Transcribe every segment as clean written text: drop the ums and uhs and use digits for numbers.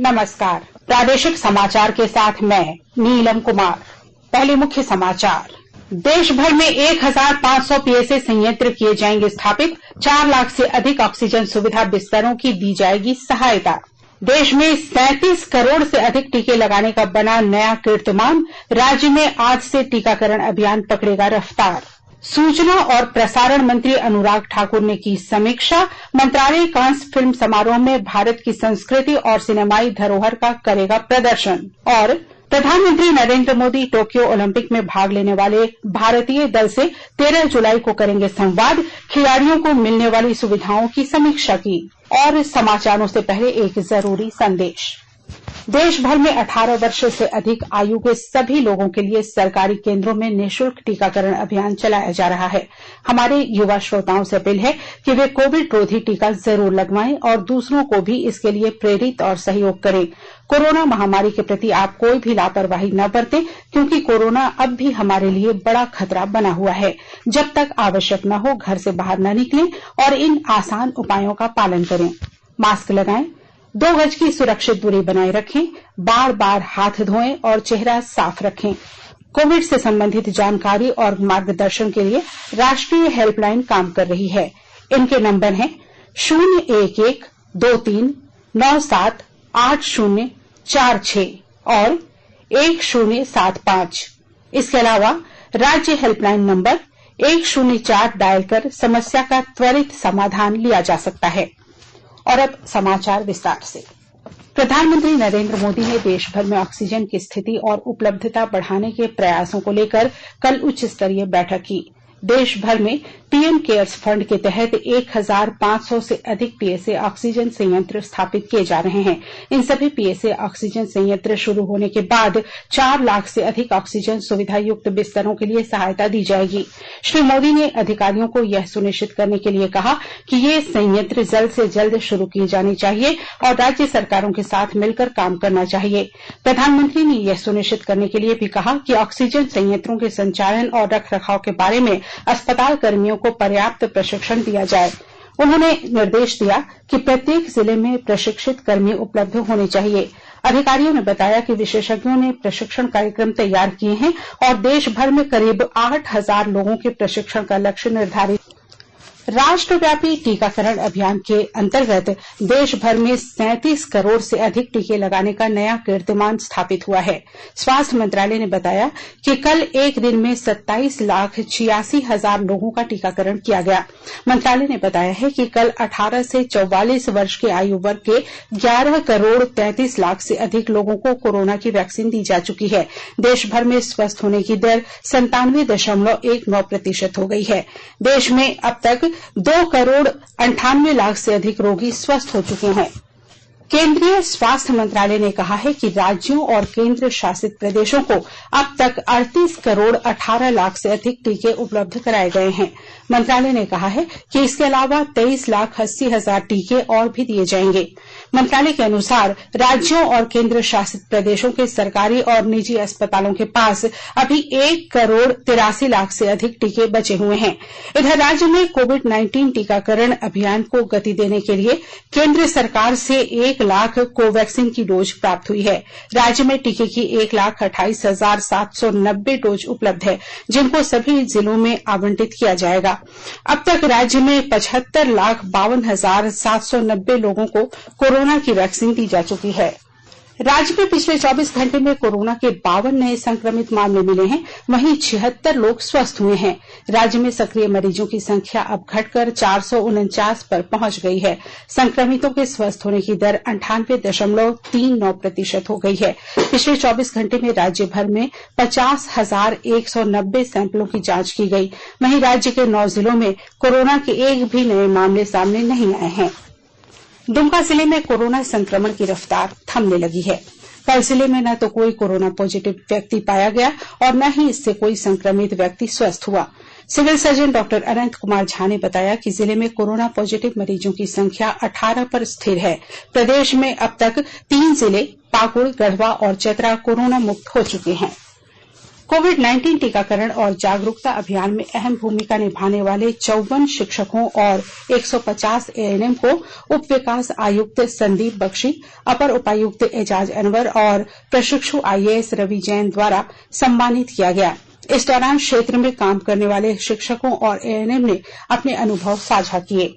नमस्कार, प्रादेशिक समाचार के साथ मैं नीलम कुमार। पहले मुख्य समाचार। देश भर में 1500 पीएसए संयंत्र किए जाएंगे स्थापित। 4 लाख से अधिक ऑक्सीजन सुविधा बिस्तरों की दी जाएगी सहायता। देश में 37 करोड़ से अधिक टीके लगाने का बना नया कीर्तिमान। राज्य में आज से टीकाकरण अभियान पकड़ेगा रफ्तार। सूचना और प्रसारण मंत्री अनुराग ठाकुर ने की समीक्षा। मंत्रालय कांस्य फिल्म समारोह में भारत की संस्कृति और सिनेमाई धरोहर का करेगा प्रदर्शन। और प्रधानमंत्री नरेंद्र मोदी टोक्यो ओलंपिक में भाग लेने वाले भारतीय दल से 13 जुलाई को करेंगे संवाद। खिलाड़ियों को मिलने वाली सुविधाओं की समीक्षा की। और समाचारों से पहले एक जरूरी संदेश। देश भर में 18 वर्ष से अधिक आयु के सभी लोगों के लिए सरकारी केंद्रों में निःशुल्क टीकाकरण अभियान चलाया जा रहा है। हमारे युवा श्रोताओं से अपील है कि वे कोविड रोधी टीका जरूर लगवाएं और दूसरों को भी इसके लिए प्रेरित और सहयोग करें। कोरोना महामारी के प्रति आप कोई भी लापरवाही न बरतें, क्योंकि कोरोना अब भी हमारे लिए बड़ा खतरा बना हुआ है। जब तक आवश्यक न हो, घर से बाहर न निकलें और इन आसान उपायों का पालन करें। मास्क लगाएं, 2 गज की सुरक्षित दूरी बनाए रखें, बार बार हाथ धोएं और चेहरा साफ रखें। कोविड से संबंधित जानकारी और मार्गदर्शन के लिए राष्ट्रीय हेल्पलाइन काम कर रही है। इनके नंबर हैं 011-23-97-8046 और 1075। इसके अलावा राज्य हेल्पलाइन नंबर 104 डायल कर समस्या का त्वरित समाधान लिया जा सकता है। और अब समाचार विस्तार से। प्रधानमंत्री नरेंद्र मोदी ने देश भर में ऑक्सीजन की स्थिति और उपलब्धता बढ़ाने के प्रयासों को लेकर कल उच्च स्तरीय बैठक की। देश भर में पीएम केयर्स फंड के तहत 1500 से अधिक पीएसए ऑक्सीजन संयंत्र स्थापित किए जा रहे हैं। इन सभी पीएसए ऑक्सीजन संयंत्र शुरू होने के बाद 4 लाख से अधिक ऑक्सीजन सुविधा युक्त बिस्तरों के लिए सहायता दी जाएगी। श्री मोदी ने अधिकारियों को यह सुनिश्चित करने के लिए कहा कि ये संयंत्र जल्द से जल्द शुरू किए जाने चाहिए और राज्य सरकारों के साथ मिलकर काम करना चाहिए। प्रधानमंत्री ने यह सुनिश्चित करने के लिए भी कहा कि ऑक्सीजन संयंत्रों के संचालन और रखरखाव के बारे में अस्पताल कर्मियों को पर्याप्त प्रशिक्षण दिया जाए। उन्होंने निर्देश दिया कि प्रत्येक जिले में प्रशिक्षित कर्मी उपलब्ध होने चाहिए। अधिकारियों ने बताया कि विशेषज्ञों ने प्रशिक्षण कार्यक्रम तैयार किए हैं और देश भर में करीब 8000 लोगों के प्रशिक्षण का लक्ष्य निर्धारित। राष्ट्रव्यापी टीकाकरण अभियान के अंतर्गत देश भर में 37 करोड़ से अधिक टीके लगाने का नया कीर्तिमान स्थापित हुआ है। स्वास्थ्य मंत्रालय ने बताया कि कल एक दिन में 27,86,000 लोगों का टीकाकरण किया गया। मंत्रालय ने बताया है कि कल 18 से 44 वर्ष के आयु वर्ग के 11 करोड़ 33 लाख से अधिक लोगों को कोरोना की वैक्सीन दी जा चुकी है। देश भर में स्वस्थ होने की दर 97.19% हो गई है। देश में अब तक 2 करोड़ 98 लाख से अधिक रोगी स्वस्थ हो चुके हैं। केंद्रीय स्वास्थ्य मंत्रालय ने कहा है कि राज्यों और केंद्र शासित प्रदेशों को अब तक 38 करोड़ 18 लाख से अधिक टीके उपलब्ध कराए गए हैं। मंत्रालय ने कहा है कि इसके अलावा 23,80,000 टीके और भी दिए जाएंगे। मंत्रालय के अनुसार राज्यों और केंद्र शासित प्रदेशों के सरकारी और निजी अस्पतालों के पास अभी 1 करोड़ 83 लाख से अधिक टीके बचे हुए हैं। इधर राज्य में कोविड-19 टीकाकरण अभियान को गति देने के लिए केंद्र सरकार से 1 लाख कोवैक्सीन की डोज प्राप्त हुई है। राज्य में टीके की 1,28,790 डोज उपलब्ध है, जिनको सभी जिलों में आवंटित किया जाएगा। अब तक राज्य में 75,52,790 लोगों को कोरोना की वैक्सीन दी जा चुकी है। राज्य में पिछले 24 घंटे में कोरोना के 52 नए संक्रमित मामले मिले हैं, वहीं 76 लोग स्वस्थ हुए हैं। राज्य में सक्रिय मरीजों की संख्या अब घटकर 449 पर पहुंच गई है। संक्रमितों के स्वस्थ होने की दर 98.39% हो गई है। पिछले 24 घंटे में राज्य भर में 50,190 सैंपलों की जांच की गई। वहीं राज्य के 9 जिलों में कोरोना के एक भी नए मामले सामने नहीं आए हैं। दुमका जिले में कोरोना संक्रमण की रफ्तार थमने लगी है। कल जिले में न तो कोई कोरोना पॉजिटिव व्यक्ति पाया गया और न ही इससे कोई संक्रमित व्यक्ति स्वस्थ हुआ। सिविल सर्जन डॉक्टर अनंत कुमार झा ने बताया कि जिले में कोरोना पॉजिटिव मरीजों की संख्या 18 पर स्थिर है। प्रदेश में अब तक 3 जिले पाकुड़, गढ़वा और चतरा कोरोना मुक्त हो चुके हैं। कोविड-19 टीकाकरण और जागरूकता अभियान में अहम भूमिका निभाने वाले 54 शिक्षकों और 150 एएनएम को उप विकास आयुक्त संदीप बख्शी, अपर उपायुक्त एजाज अनवर और प्रशिक्षु आईएएस रवि जैन द्वारा सम्मानित किया गया। इस दौरान क्षेत्र में काम करने वाले शिक्षकों और एएनएम ने अपने अनुभव साझा किए।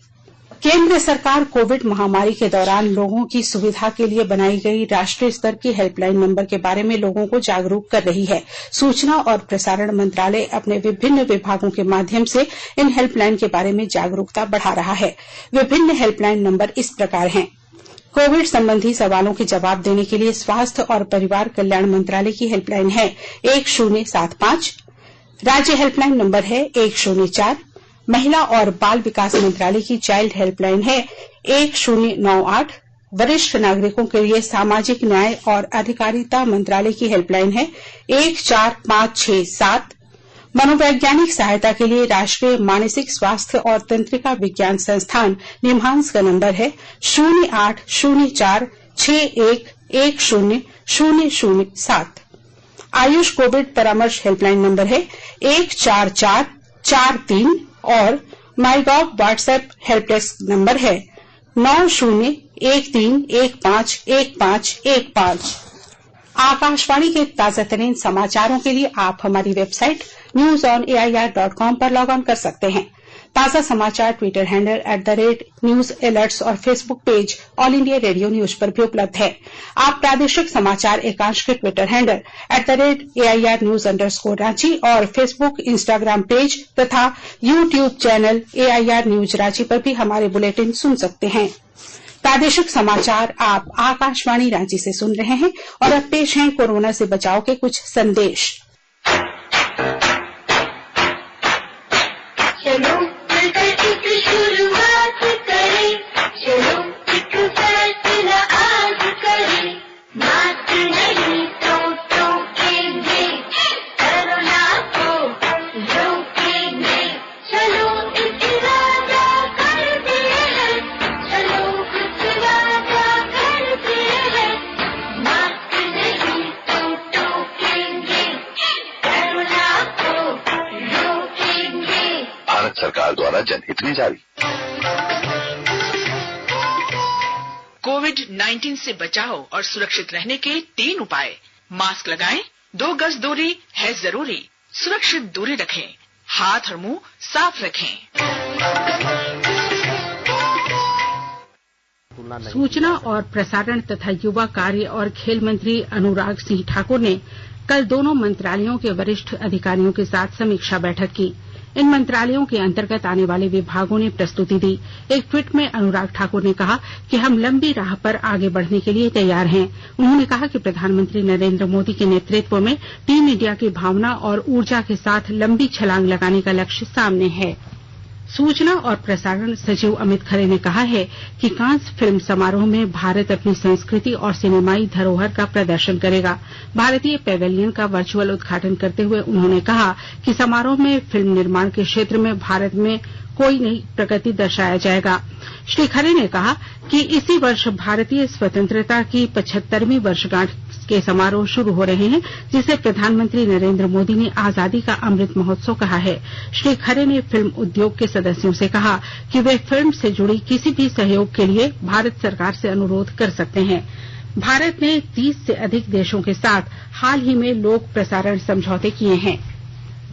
केंद्र सरकार कोविड महामारी के दौरान लोगों की सुविधा के लिए बनाई गई राष्ट्रीय स्तर की हेल्पलाइन नंबर के बारे में लोगों को जागरूक कर रही है। सूचना और प्रसारण मंत्रालय अपने विभिन्न विभागों के माध्यम से इन हेल्पलाइन के बारे में जागरूकता बढ़ा रहा है। विभिन्न हेल्पलाइन नंबर इस प्रकार हैं। कोविड संबंधी सवालों के जवाब देने के लिए स्वास्थ्य और परिवार कल्याण मंत्रालय की हेल्पलाइन है 1075। राज्य हेल्पलाइन नंबर है 104। महिला और बाल विकास मंत्रालय की चाइल्ड हेल्पलाइन है 1098। वरिष्ठ नागरिकों के लिए सामाजिक न्याय और अधिकारिता मंत्रालय की हेल्पलाइन है 14567। मनोवैज्ञानिक सहायता के लिए राष्ट्रीय मानसिक स्वास्थ्य और तंत्रिका विज्ञान संस्थान निम्हांस का नंबर है 080461100007। आयुष कोविड परामर्श हेल्पलाइन नंबर है 14443 और MyGov WhatsApp help desk number है 9013151515। आकाशवाणी के ताजा तरीन समाचारों के लिए आप हमारी वेबसाइट newsonair.com पर लॉग ऑन कर सकते हैं। ताजा समाचार ट्विटर हैंडल @न्यूज अलर्ट्स और Facebook page all India radio news पर भी उपलब्ध है। आप प्रादेशिक समाचार एकांश के ट्विटर हैंडल @AIRnews_रांची और फेसबुक, इंस्टाग्राम पेज तथा YouTube channel AIR news Ranchi पर भी हमारे बुलेटिन सुन सकते हैं। प्रादेशिक समाचार आप आकाशवाणी रांची से सुन रहे हैं और अब पेश हैं कोरोना से बचाव के कुछ संदेश। चलो मिलकर शुरुआत करें, चलो एक फैसला आज करें, मास्क नहीं तो टोकेंगे, कोरोना को रोकेंगे। चलो एक वादा करते हैं, चलो कुछ वादा करते हैं, मास्क नहीं तो टोकेंगे, कोरोना को रोकेंगे। भारत सरकार द्वारा जनहित में जारी। कोविड-19 से बचाव और सुरक्षित रहने के 3 उपाय। मास्क लगाएं, 2 गज दूरी है जरूरी, सुरक्षित दूरी रखें, हाथ और मुंह साफ रखें। सूचना और प्रसारण तथा युवा कार्य और खेल मंत्री अनुराग सिंह ठाकुर ने कल दोनों मंत्रालयों के वरिष्ठ अधिकारियों के साथ समीक्षा बैठक की। इन मंत्रालयों के अंतर्गत आने वाले विभागों ने प्रस्तुति दी। एक ट्वीट में अनुराग ठाकुर ने कहा कि हम लंबी राह पर आगे बढ़ने के लिए तैयार हैं। उन्होंने कहा कि प्रधानमंत्री नरेंद्र मोदी के नेतृत्व में टीम इंडिया की भावना और ऊर्जा के साथ लंबी छलांग लगाने का लक्ष्य सामने है। सूचना और प्रसारण सचिव अमित खरे ने कहा है कि कांस फिल्म समारोह में भारत अपनी संस्कृति और सिनेमाई धरोहर का प्रदर्शन करेगा। भारतीय पैवेलियन का वर्चुअल उद्घाटन करते हुए उन्होंने कहा कि समारोह में फिल्म निर्माण के क्षेत्र में भारत में कोई नई प्रगति दर्शाया जाएगा। श्री खरे ने कहा कि इसी वर्ष भारतीय स्वतंत्रता की 75वीं वर्षगांठ के समारोह शुरू हो रहे हैं, जिसे प्रधानमंत्री नरेंद्र मोदी ने आजादी का अमृत महोत्सव कहा है। श्री खरे ने फिल्म उद्योग के सदस्यों से कहा कि वे फिल्म से जुड़ी किसी भी सहयोग के लिए भारत सरकार से अनुरोध कर सकते हैं। भारत ने 30 से अधिक देशों के साथ हाल ही में लोक प्रसारण समझौते किए हैं।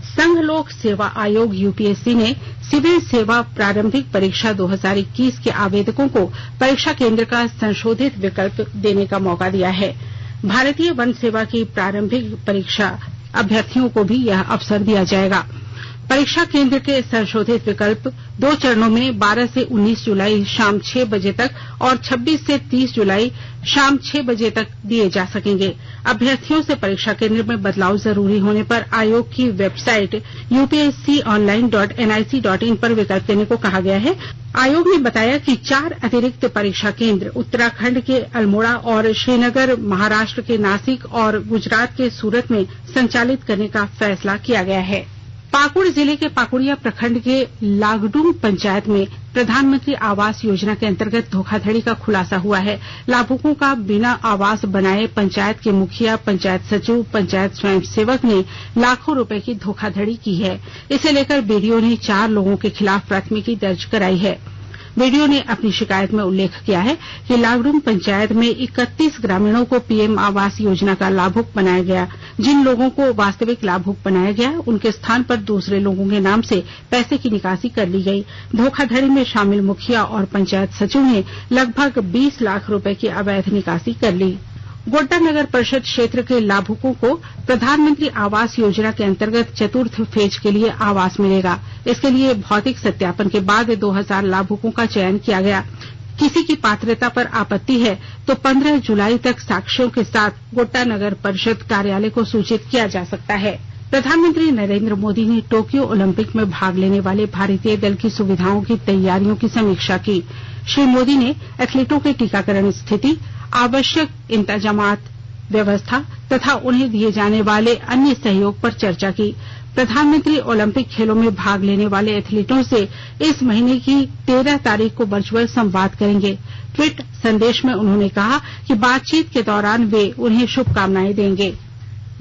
संघ लोक सेवा आयोग यूपीएससी ने सिविल सेवा प्रारंभिक परीक्षा 2021 के आवेदकों को परीक्षा केंद्र का संशोधित विकल्प देने का मौका दिया है। भारतीय वन सेवा की प्रारंभिक परीक्षा अभ्यर्थियों को भी यह अवसर दिया जाएगा। परीक्षा केंद्र के संशोधित विकल्प 2 चरणों में 12 से 19 जुलाई शाम 6 बजे तक और 26 से 30 जुलाई शाम 6 बजे तक दिए जा सकेंगे। अभ्यर्थियों से परीक्षा केंद्र में बदलाव जरूरी होने पर आयोग की वेबसाइट upsconline.nic.in पर विकल्प देने को कहा गया है। आयोग ने बताया कि 4 अतिरिक्त परीक्षा केंद्र उत्तराखंड के अल्मोड़ा और श्रीनगर, महाराष्ट्र के नासिक और गुजरात के सूरत में संचालित करने का फैसला किया गया है। पाकुड़ जिले के पाकुड़िया प्रखंड के लागडुम पंचायत में प्रधानमंत्री आवास योजना के अंतर्गत धोखाधड़ी का खुलासा हुआ है। लाभुकों का बिना आवास बनाए पंचायत के मुखिया, पंचायत सचिव, पंचायत स्वयंसेवक ने लाखों रुपए की धोखाधड़ी की है। इसे लेकर बीडीओ ने 4 लोगों के खिलाफ प्राथमिकी दर्ज कराई है। बीडीओ ने अपनी शिकायत में उल्लेख किया है कि लागडुम पंचायत में 31 ग्रामीणों को पीएम आवास योजना का लाभुक बनाया गया। जिन लोगों को वास्तविक लाभुक बनाया गया, उनके स्थान पर दूसरे लोगों के नाम से पैसे की निकासी कर ली गई। धोखाधड़ी में शामिल मुखिया और पंचायत सचिव ने लगभग 20 लाख रुपए की अवैध निकासी कर ली। गोड्डा नगर परिषद क्षेत्र के लाभुकों को प्रधानमंत्री आवास योजना के अंतर्गत चतुर्थ फेज के लिए आवास मिलेगा। इसके लिए भौतिक सत्यापन के बाद 2000 लाभुकों का चयन किया गया। किसी की पात्रता पर आपत्ति है तो 15 जुलाई तक साक्ष्यों के साथ गोड्डा नगर परिषद कार्यालय को सूचित किया जा सकता है। प्रधानमंत्री नरेंद्र मोदी ने टोक्यो ओलंपिक में भाग लेने वाले भारतीय दल की सुविधाओं की तैयारियों की समीक्षा की। श्री मोदी ने एथलीटों के टीकाकरण स्थिति, आवश्यक इंतजामात, व्यवस्था तथा उन्हें दिए जाने वाले अन्य सहयोग पर चर्चा की। प्रधानमंत्री ओलंपिक खेलों में भाग लेने वाले एथलीटों से इस महीने की 13 तारीख को वर्चुअल संवाद करेंगे। ट्वीट संदेश में उन्होंने कहा कि बातचीत के दौरान वे उन्हें शुभकामनाएं देंगे।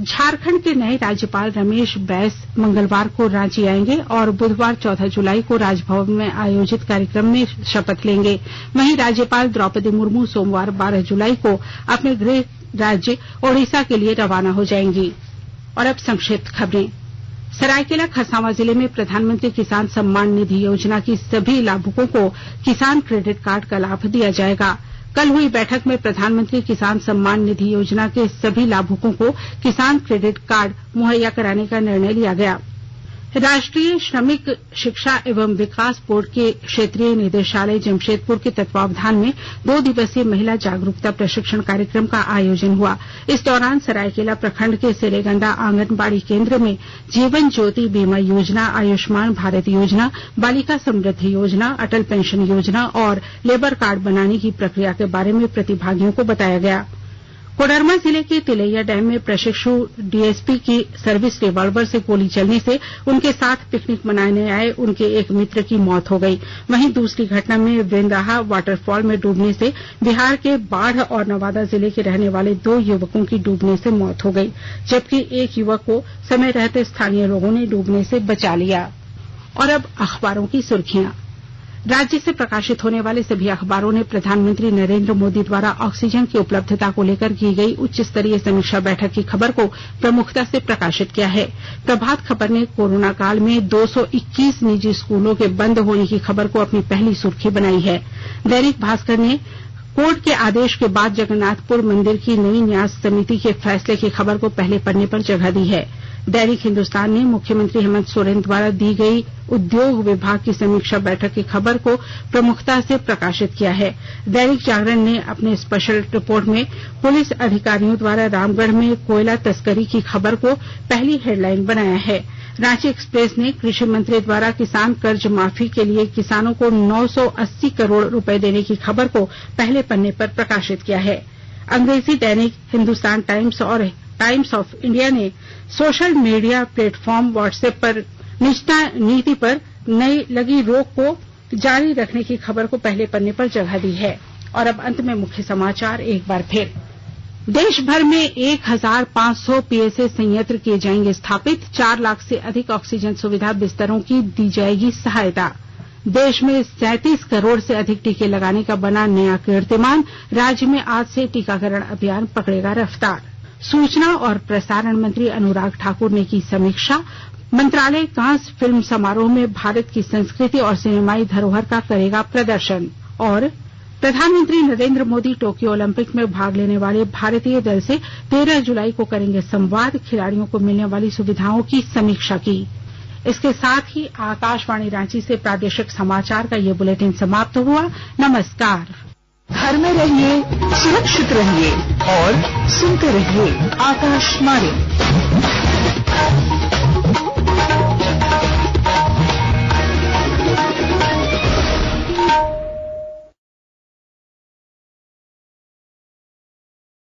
झारखंड के नए राज्यपाल रमेश बैस मंगलवार को रांची आएंगे और बुधवार 14 जुलाई को राजभवन में आयोजित कार्यक्रम में शपथ लेंगे। वहीं राज्यपाल द्रौपदी मुर्मू सोमवार 12 जुलाई को अपने गृह राज्य ओडिशा के लिए रवाना हो जाएंगी। और अब संक्षिप्त खबरें। सरायकेला खरसावां जिले में प्रधानमंत्री किसान सम्मान निधि योजना की सभी लाभुकों को किसान क्रेडिट कार्ड का लाभ दिया जाएगा। कल हुई बैठक में प्रधानमंत्री किसान सम्मान निधि योजना के सभी लाभुकों को किसान क्रेडिट कार्ड मुहैया कराने का निर्णय लिया गया। राष्ट्रीय श्रमिक शिक्षा एवं विकास बोर्ड के क्षेत्रीय निदेशालय जमशेदपुर के तत्वावधान में 2 दिवसीय महिला जागरूकता प्रशिक्षण कार्यक्रम का आयोजन हुआ। इस दौरान सरायकेला प्रखंड के सेरेगंडा आंगनबाड़ी केंद्र में जीवन ज्योति बीमा योजना, आयुष्मान भारत योजना, बालिका समृद्धि योजना, अटल पेंशन योजना और लेबर कार्ड बनाने की प्रक्रिया के बारे में प्रतिभागियों को बताया गया। कोडरमा जिले के तिलैया डैम में प्रशिक्षु डीएसपी की सर्विस रिवॉल्वर से गोली चलने से उनके साथ पिकनिक मनाने आए उनके एक मित्र की मौत हो गई। वहीं दूसरी घटना में वृंदाहा वाटरफॉल में डूबने से बिहार के बाढ़ और नवादा जिले के रहने वाले 2 युवकों की डूबने से मौत हो गई, जबकि एक युवक को समय रहते स्थानीय लोगों ने डूबने से बचा लिया। और अब अखबारों की सुर्खियां। राज्य से प्रकाशित होने वाले सभी अखबारों ने प्रधानमंत्री नरेंद्र मोदी द्वारा ऑक्सीजन की उपलब्धता को लेकर की गई उच्च स्तरीय समीक्षा बैठक की खबर को प्रमुखता से प्रकाशित किया है। प्रभात खबर ने कोरोना काल में 221 निजी स्कूलों के बंद होने की खबर को अपनी पहली सुर्खी बनाई है। दैनिक भास्कर ने कोर्ट के आदेश के बाद जगन्नाथपुर मंदिर की नई न्यास समिति के फैसले की खबर को पहले पन्ने पर जगह दी है। दैनिक हिंदुस्तान ने मुख्यमंत्री हेमंत सोरेन द्वारा दी गई उद्योग विभाग की समीक्षा बैठक की खबर को प्रमुखता से प्रकाशित किया है। दैनिक जागरण ने अपने स्पेशल रिपोर्ट में पुलिस अधिकारियों द्वारा रामगढ़ में कोयला तस्करी की खबर को पहली हेडलाइन बनाया है। रांची एक्सप्रेस ने कृषि मंत्री द्वारा किसान कर्ज माफी के लिए किसानों को 980 करोड़ रुपए देने की खबर को पहले पन्ने पर प्रकाशित किया है। अंग्रेजी दैनिक हिंदुस्तान टाइम्स और टाइम्स ऑफ इंडिया ने सोशल मीडिया प्लेटफॉर्म व्हाट्सएप पर निजता नीति पर नई लगी रोक को जारी रखने की खबर को पहले पन्ने पर जगह दी है। और अब अंत में मुख्य समाचार एक बार फिर। देश भर में 1500 पीएसए संयंत्र किए जाएंगे स्थापित। 4 लाख से अधिक ऑक्सीजन सुविधा बिस्तरों की दी जाएगी सहायता। देश में 37 करोड़ से अधिक टीके लगाने का बना नया कीर्तिमान। राज्य में आज से टीकाकरण अभियान पकड़ेगा रफ्तार। सूचना और प्रसारण मंत्री अनुराग ठाकुर ने की समीक्षा। मंत्रालय कांस फिल्म समारोह में भारत की संस्कृति और सिनेमाई धरोहर का करेगा प्रदर्शन। और प्रधानमंत्री नरेंद्र मोदी टोक्यो ओलंपिक में भाग लेने वाले भारतीय दल से 13 जुलाई को करेंगे संवाद। खिलाड़ियों को मिलने वाली सुविधाओं की समीक्षा की। इसके साथ ही आकाशवाणी रांची से प्रादेशिक समाचार का ये बुलेटिन समाप्त हुआ। नमस्कार। घर में रहिए, सुरक्षित रहिए और सुनते रहिए आकाशवाणी।